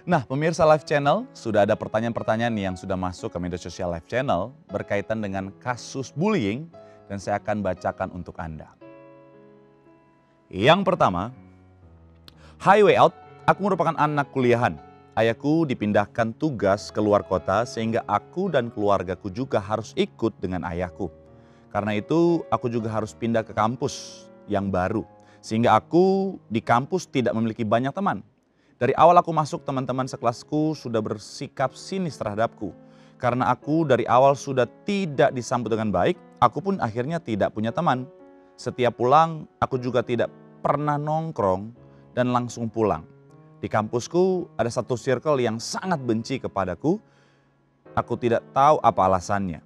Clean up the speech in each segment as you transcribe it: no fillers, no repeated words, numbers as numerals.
Nah, pemirsa Live Channel, sudah ada pertanyaan-pertanyaan yang sudah masuk ke media sosial Live Channel berkaitan dengan kasus bullying dan saya akan bacakan untuk Anda. Yang pertama, "Hi way out, aku merupakan anak kuliahan. Ayahku dipindahkan tugas ke luar kota sehingga aku dan keluargaku juga harus ikut dengan ayahku. Karena itu aku juga harus pindah ke kampus yang baru. Sehingga aku di kampus tidak memiliki banyak teman. Dari awal aku masuk, teman-teman sekelasku sudah bersikap sinis terhadapku. Karena aku dari awal sudah tidak disambut dengan baik, aku pun akhirnya tidak punya teman. Setiap pulang, aku juga tidak pernah nongkrong dan langsung pulang. Di kampusku ada satu circle yang sangat benci kepadaku. Aku tidak tahu apa alasannya.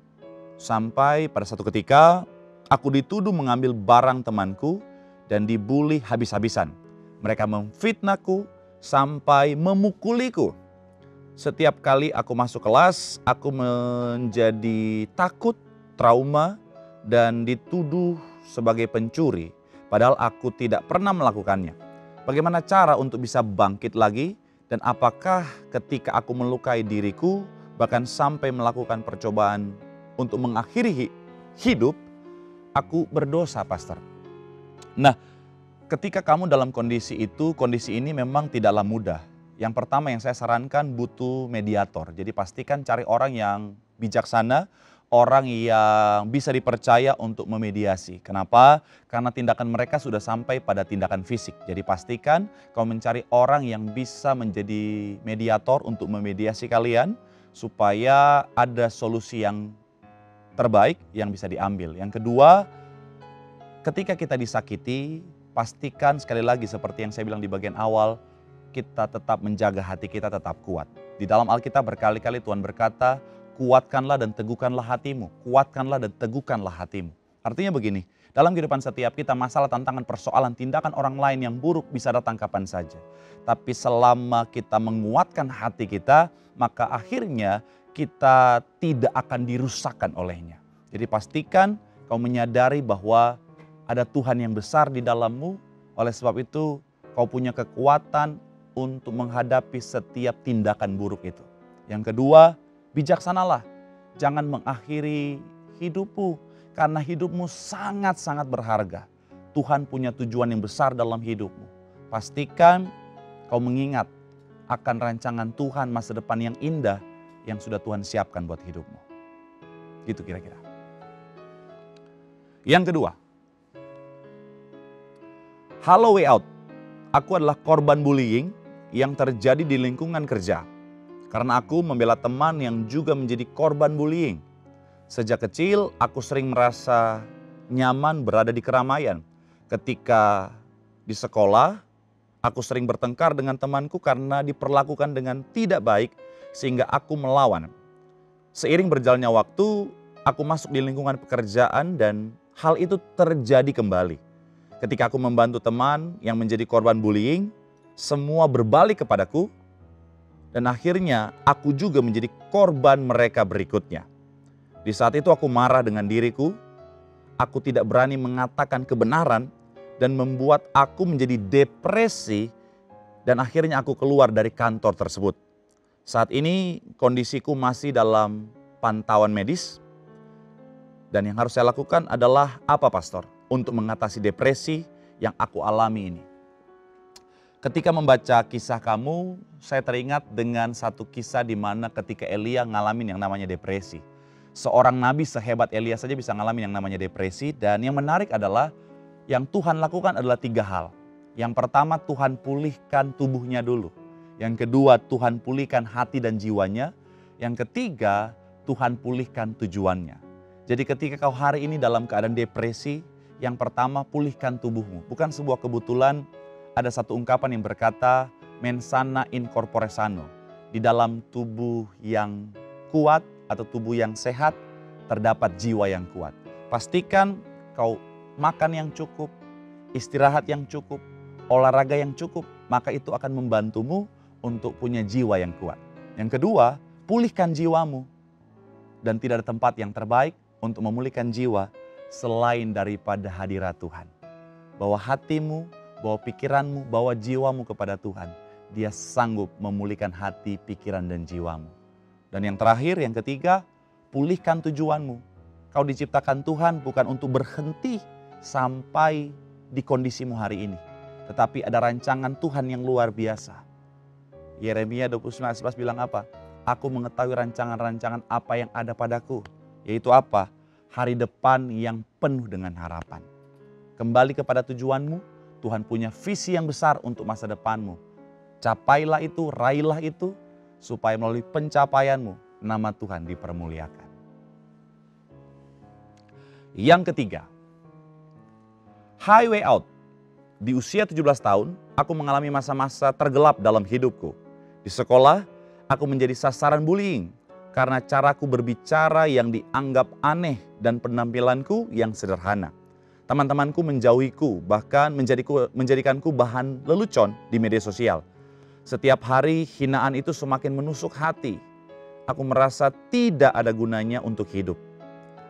Sampai pada satu ketika, aku dituduh mengambil barang temanku dan dibully habis-habisan. Mereka memfitnahku sampai memukuliku. Setiap kali aku masuk kelas, aku menjadi takut, trauma, dan dituduh sebagai pencuri. Padahal aku tidak pernah melakukannya. Bagaimana cara untuk bisa bangkit lagi? Dan apakah ketika aku melukai diriku, bahkan sampai melakukan percobaan untuk mengakhiri hidup, aku berdosa, Pastor?" Nah, ketika kamu dalam kondisi itu, kondisi ini memang tidaklah mudah. Yang pertama yang saya sarankan butuh mediator. Jadi pastikan cari orang yang bijaksana, orang yang bisa dipercaya untuk memediasi. Kenapa? Karena tindakan mereka sudah sampai pada tindakan fisik. Jadi pastikan kau mencari orang yang bisa menjadi mediator untuk memediasi kalian supaya ada solusi yang terbaik yang bisa diambil. Yang kedua, ketika kita disakiti, pastikan sekali lagi seperti yang saya bilang di bagian awal, kita tetap menjaga hati kita tetap kuat. Di dalam Alkitab berkali-kali Tuhan berkata, kuatkanlah dan teguhkanlah hatimu, kuatkanlah dan teguhkanlah hatimu. Artinya begini, dalam kehidupan setiap kita masalah, tantangan, persoalan, tindakan orang lain yang buruk bisa datang kapan saja. Tapi selama kita menguatkan hati kita, maka akhirnya kita tidak akan dirusakkan olehnya. Jadi pastikan kau menyadari bahwa ada Tuhan yang besar di dalammu, oleh sebab itu kau punya kekuatan untuk menghadapi setiap tindakan buruk itu. Yang kedua, bijaksanalah. Jangan mengakhiri hidupmu karena hidupmu sangat-sangat berharga. Tuhan punya tujuan yang besar dalam hidupmu. Pastikan kau mengingat akan rancangan Tuhan masa depan yang indah yang sudah Tuhan siapkan buat hidupmu. Gitu kira-kira. Yang kedua, "Halo way out, aku adalah korban bullying yang terjadi di lingkungan kerja. Karena aku membela teman yang juga menjadi korban bullying. Sejak kecil aku sering merasa nyaman berada di keramaian. Ketika di sekolah, aku sering bertengkar dengan temanku karena diperlakukan dengan tidak baik sehingga aku melawan. Seiring berjalannya waktu, aku masuk di lingkungan pekerjaan dan hal itu terjadi kembali. Ketika aku membantu teman yang menjadi korban bullying, semua berbalik kepadaku dan akhirnya aku juga menjadi korban mereka berikutnya. Di saat itu aku marah dengan diriku, aku tidak berani mengatakan kebenaran dan membuat aku menjadi depresi dan akhirnya aku keluar dari kantor tersebut. Saat ini kondisiku masih dalam pantauan medis dan yang harus saya lakukan adalah apa, Pastor? Untuk mengatasi depresi yang aku alami ini. Ketika membaca kisah kamu, saya teringat dengan satu kisah di mana ketika Elia ngalamin yang namanya depresi. Seorang nabi sehebat Elia saja bisa ngalamin yang namanya depresi, dan yang menarik adalah yang Tuhan lakukan adalah 3 hal. Yang pertama, Tuhan pulihkan tubuhnya dulu. Yang kedua, Tuhan pulihkan hati dan jiwanya. Yang ketiga, Tuhan pulihkan tujuannya. Jadi ketika kau hari ini dalam keadaan depresi, yang pertama pulihkan tubuhmu. Bukan sebuah kebetulan ada satu ungkapan yang berkata, mens sana in corpore sano. Di dalam tubuh yang kuat atau tubuh yang sehat, terdapat jiwa yang kuat. Pastikan kau makan yang cukup, istirahat yang cukup, olahraga yang cukup, maka itu akan membantumu untuk punya jiwa yang kuat. Yang kedua, pulihkan jiwamu. Dan tidak ada tempat yang terbaik untuk memulihkan jiwa selain daripada hadirat Tuhan. Bawa hatimu, bawa pikiranmu, bawa jiwamu kepada Tuhan. Dia sanggup memulihkan hati, pikiran, dan jiwamu. Dan yang terakhir, yang ketiga, pulihkan tujuanmu. Kau diciptakan Tuhan bukan untuk berhenti sampai di kondisimu hari ini. Tetapi ada rancangan Tuhan yang luar biasa. Yeremia 29:11 bilang apa? Aku mengetahui rancangan-rancangan apa yang ada padaku. Yaitu apa? Hari depan yang penuh dengan harapan. Kembali kepada tujuanmu, Tuhan punya visi yang besar untuk masa depanmu. Capailah itu, raihlah itu, supaya melalui pencapaianmu, nama Tuhan dipermuliakan. Yang ketiga, highway out. Di usia 17 tahun, aku mengalami masa-masa tergelap dalam hidupku. Di sekolah, aku menjadi sasaran bullying karena caraku berbicara yang dianggap aneh dan penampilanku yang sederhana. Teman-temanku menjauhiku, bahkan menjadikanku bahan lelucon di media sosial. Setiap hari hinaan itu semakin menusuk hati. Aku merasa tidak ada gunanya untuk hidup.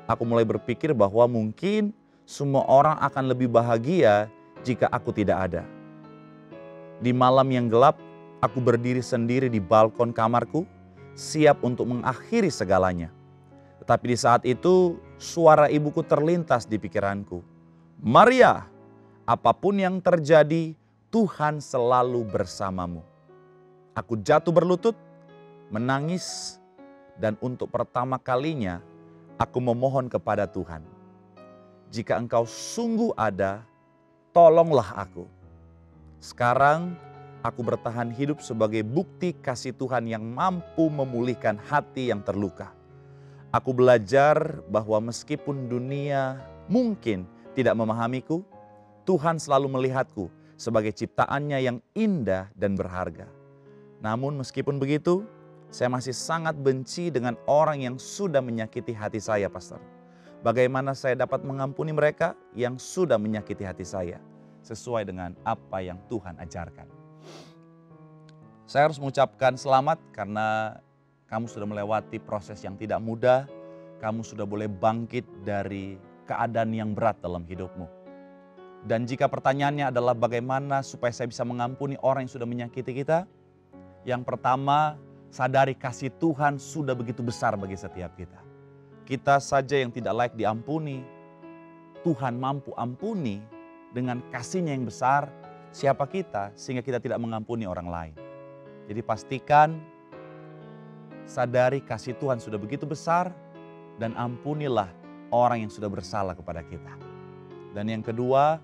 Aku mulai berpikir bahwa mungkin semua orang akan lebih bahagia jika aku tidak ada. Di malam yang gelap, aku berdiri sendiri di balkon kamarku, siap untuk mengakhiri segalanya. Tetapi di saat itu, suara ibuku terlintas di pikiranku. Maria, apapun yang terjadi, Tuhan selalu bersamamu. Aku jatuh berlutut, menangis, dan untuk pertama kalinya aku memohon kepada Tuhan. Jika Engkau sungguh ada, tolonglah aku. Sekarang aku bertahan hidup sebagai bukti kasih Tuhan yang mampu memulihkan hati yang terluka. Aku belajar bahwa meskipun dunia mungkin tidak memahamiku, Tuhan selalu melihatku sebagai ciptaannya yang indah dan berharga. Namun meskipun begitu, saya masih sangat benci dengan orang yang sudah menyakiti hati saya, Pastor. Bagaimana saya dapat mengampuni mereka yang sudah menyakiti hati saya, sesuai dengan apa yang Tuhan ajarkan. Saya harus mengucapkan selamat karena kamu sudah melewati proses yang tidak mudah. Kamu sudah boleh bangkit dari keadaan yang berat dalam hidupmu. Dan jika pertanyaannya adalah bagaimana supaya saya bisa mengampuni orang yang sudah menyakiti kita? Yang pertama, sadari kasih Tuhan sudah begitu besar bagi setiap kita. Kita saja yang tidak layak diampuni, Tuhan mampu ampuni dengan kasih-Nya yang besar. Siapa kita sehingga kita tidak mengampuni orang lain? Jadi pastikan sadari kasih Tuhan sudah begitu besar dan ampunilah orang yang sudah bersalah kepada kita. Dan yang kedua,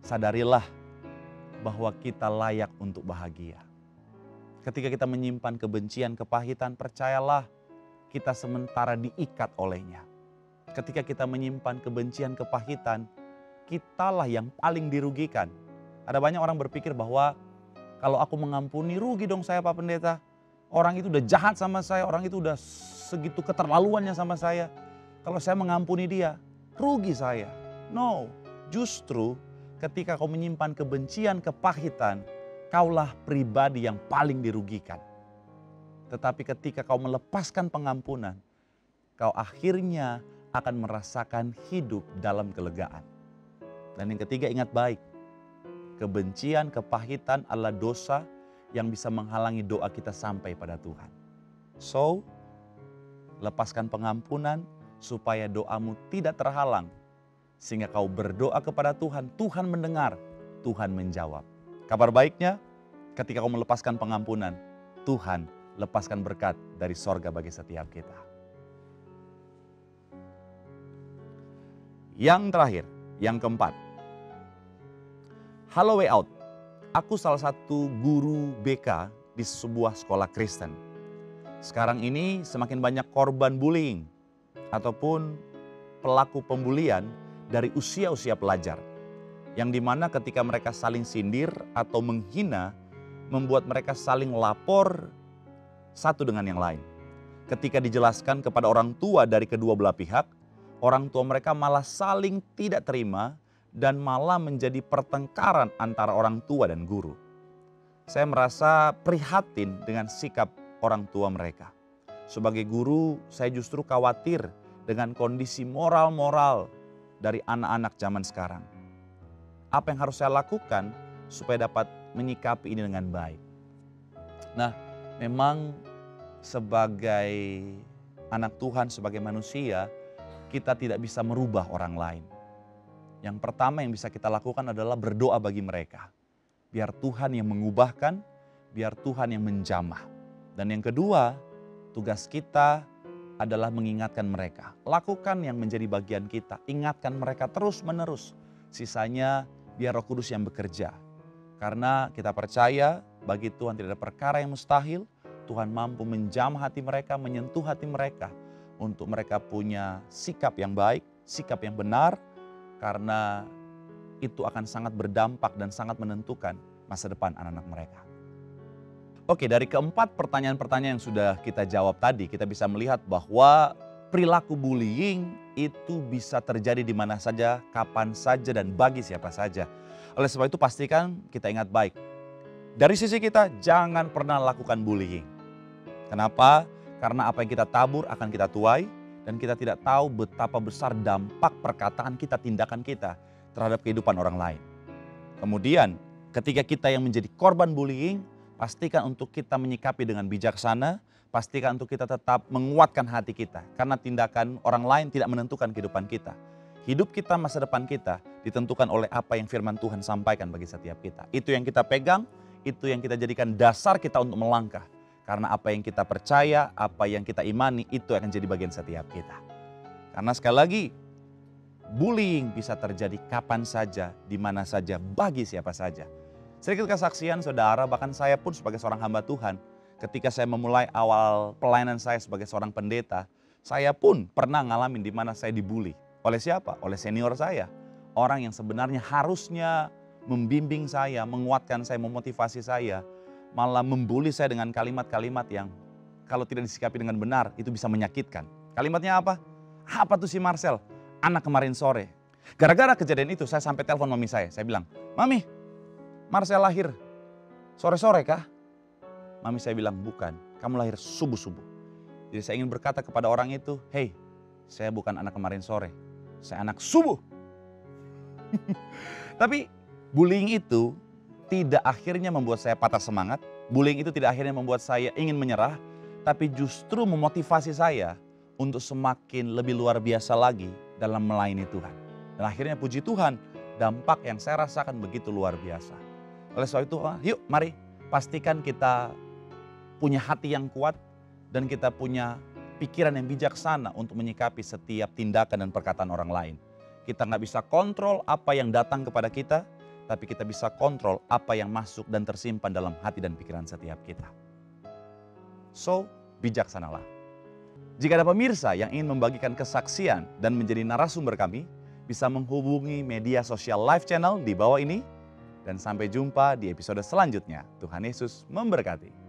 sadarilah bahwa kita layak untuk bahagia. Ketika kita menyimpan kebencian, kepahitan, percayalah kita sementara diikat olehnya. Ketika kita menyimpan kebencian, kepahitan, kitalah yang paling dirugikan. Ada banyak orang berpikir bahwa kalau aku mengampuni, rugi dong saya Pak Pendeta. Orang itu udah jahat sama saya, orang itu udah segitu keterlaluannya sama saya. Kalau saya mengampuni dia, rugi saya. No, justru ketika kau menyimpan kebencian, kepahitan, kaulah pribadi yang paling dirugikan. Tetapi ketika kau melepaskan pengampunan, kau akhirnya akan merasakan hidup dalam kelegaan. Dan yang ketiga, ingat baik, kebencian, kepahitan adalah dosa yang bisa menghalangi doa kita sampai pada Tuhan. So, lepaskan pengampunan supaya doamu tidak terhalang. Sehingga kau berdoa kepada Tuhan, Tuhan mendengar, Tuhan menjawab. Kabar baiknya, ketika kau melepaskan pengampunan, Tuhan lepaskan berkat dari sorga bagi setiap kita. Yang terakhir, yang keempat. Halo way out. Aku salah satu guru BK di sebuah sekolah Kristen. Sekarang ini semakin banyak korban bullying ataupun pelaku pembulian dari usia-usia pelajar. Yang dimana ketika mereka saling sindir atau menghina, membuat mereka saling lapor satu dengan yang lain. Ketika dijelaskan kepada orang tua dari kedua belah pihak, orang tua mereka malah saling tidak terima dan malah menjadi pertengkaran antara orang tua dan guru. Saya merasa prihatin dengan sikap orang tua mereka. Sebagai guru, saya justru khawatir dengan kondisi moral-moral dari anak-anak zaman sekarang. Apa yang harus saya lakukan supaya dapat menyikapi ini dengan baik. Nah, memang sebagai anak Tuhan, sebagai manusia, kita tidak bisa merubah orang lain. Yang pertama yang bisa kita lakukan adalah berdoa bagi mereka. Biar Tuhan yang mengubahkan, biar Tuhan yang menjamah. Dan yang kedua, tugas kita adalah mengingatkan mereka. Lakukan yang menjadi bagian kita. Ingatkan mereka terus-menerus. Sisanya biar Roh Kudus yang bekerja. Karena kita percaya bagi Tuhan tidak ada perkara yang mustahil. Tuhan mampu menjamah hati mereka, menyentuh hati mereka. Untuk mereka punya sikap yang baik, sikap yang benar. Karena itu akan sangat berdampak dan sangat menentukan masa depan anak-anak mereka. Oke, dari keempat pertanyaan-pertanyaan yang sudah kita jawab tadi, kita bisa melihat bahwa perilaku bullying itu bisa terjadi di mana saja, kapan saja, dan bagi siapa saja. Oleh sebab itu pastikan kita ingat baik. Dari sisi kita, jangan pernah lakukan bullying. Kenapa? Karena apa yang kita tabur akan kita tuai, dan kita tidak tahu betapa besar dampak perkataan kita, tindakan kita terhadap kehidupan orang lain. Kemudian, ketika kita yang menjadi korban bullying, pastikan untuk kita menyikapi dengan bijaksana, pastikan untuk kita tetap menguatkan hati kita. Karena tindakan orang lain tidak menentukan kehidupan kita. Hidup kita, masa depan kita ditentukan oleh apa yang firman Tuhan sampaikan bagi setiap kita. Itu yang kita pegang, itu yang kita jadikan dasar kita untuk melangkah. Karena apa yang kita percaya, apa yang kita imani, itu akan jadi bagian setiap kita. Karena sekali lagi, bullying bisa terjadi kapan saja, di mana saja, bagi siapa saja. Sedikit kesaksian saudara, bahkan saya pun sebagai seorang hamba Tuhan, ketika saya memulai awal pelayanan saya sebagai seorang pendeta, saya pun pernah ngalamin di mana saya dibully. Oleh siapa? Oleh senior saya. Orang yang sebenarnya harusnya membimbing saya, menguatkan saya, memotivasi saya, malah membuli saya dengan kalimat-kalimat yang kalau tidak disikapi dengan benar, itu bisa menyakitkan. Kalimatnya apa? Apa tuh si Marcel? Anak kemarin sore. Gara-gara kejadian itu saya sampai telepon mami saya bilang, "Mami, Marcel lahir sore-sore kah?" Mami saya bilang, "Bukan, kamu lahir subuh-subuh." Jadi saya ingin berkata kepada orang itu, "Hei, saya bukan anak kemarin sore, saya anak subuh." Tapi bullying itu tidak akhirnya membuat saya patah semangat. Bullying itu tidak akhirnya membuat saya ingin menyerah. Tapi justru memotivasi saya untuk semakin lebih luar biasa lagi dalam melayani Tuhan. Dan akhirnya puji Tuhan, dampak yang saya rasakan begitu luar biasa. Oleh sebab itu, yuk mari pastikan kita punya hati yang kuat dan kita punya pikiran yang bijaksana untuk menyikapi setiap tindakan dan perkataan orang lain. Kita nggak bisa kontrol apa yang datang kepada kita, tapi kita bisa kontrol apa yang masuk dan tersimpan dalam hati dan pikiran setiap kita. So, bijaksanalah. Jika ada pemirsa yang ingin membagikan kesaksian dan menjadi narasumber kami, bisa menghubungi media sosial Live Channel di bawah ini. Dan sampai jumpa di episode selanjutnya. Tuhan Yesus memberkati.